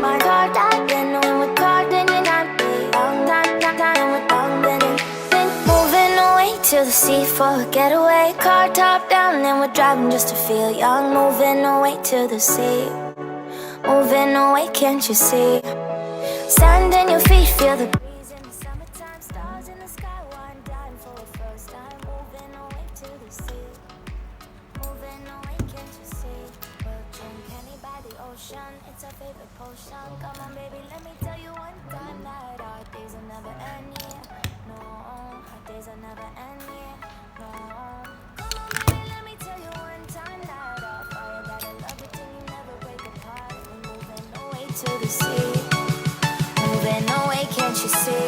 My heart I've been on with caught in your night. Time with been moving away to the sea for a getaway. Car top down and we're driving just to feel young. Moving away to the sea. Moving away, can't you see? Sand in your feet, feel the breeze in the summertime. Stars in the sky, one dying for the first time. Moving away to the sea. Moving away, can't you see? We'll drink honey by the ocean. It's our favorite potion. Come on, baby, let me tell you one time that our days will never end, yeah. No, our days will never end, yeah. No. Come on, baby, let me tell you one time that our fire that I love it till you never break apart. We're moving away to the sea. Moving away, can't you see?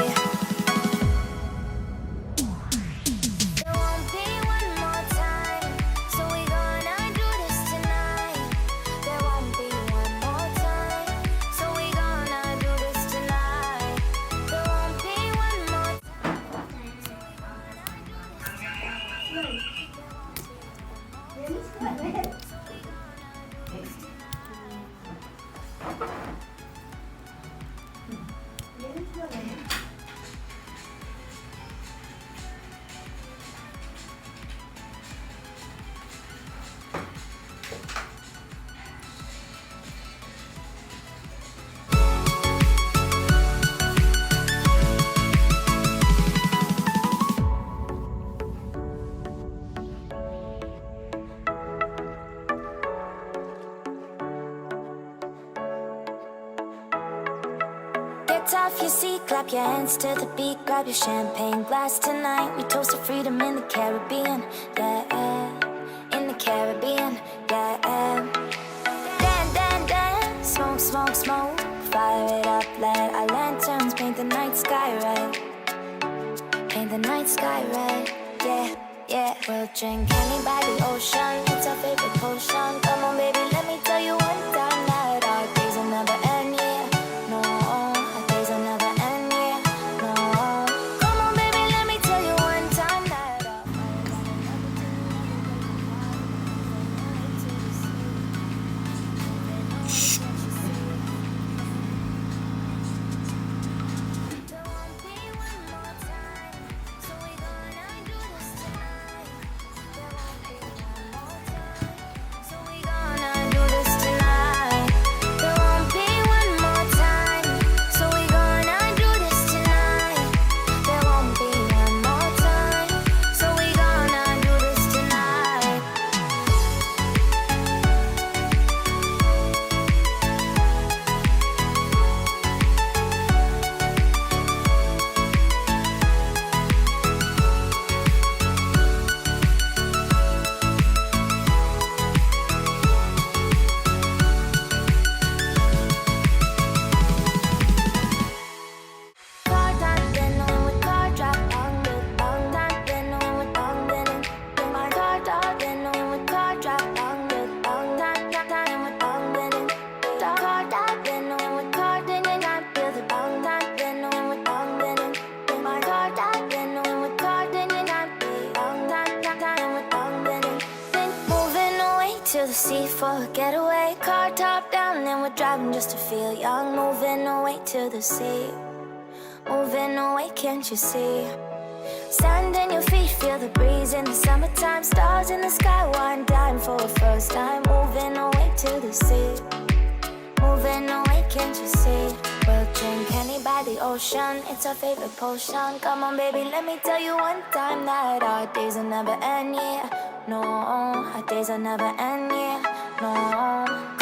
There won't be one more time, so we gonna do this tonight. There won't be one more time, so we gonna do this tonight. There won't be one more time, so we gonna do this tonight. Get off your seat, clap your hands to the beat. Grab your champagne glass tonight. We toast to freedom in the Caribbean, yeah. In the Caribbean, yeah. Dan, dan, dan, smoke, smoke, smoke. Fire it up, let our lanterns paint the night sky red. Paint the night sky red, yeah, yeah. We'll drink honey by the ocean. It's our favorite potion. Come on, baby, let me tell you one time that our days will never end, yeah. No, our days will never end, yeah. No. Come on, baby, let me tell you one time that our fire that I love it till you never break apart. Shh. To the sea for a getaway. Car top down and we're driving just to feel young. Moving away to the sea. Moving away, can't you see? Sand in your feet, feel the breeze in the summertime. Stars in the sky, one dying for a first time. Moving away to the sea. Moving away, can't you see? We'll drink honey by the ocean. It's our favorite potion. Come on, baby, let me tell you one time that our days will never end, yeah. No, our days will never end, yeah. No.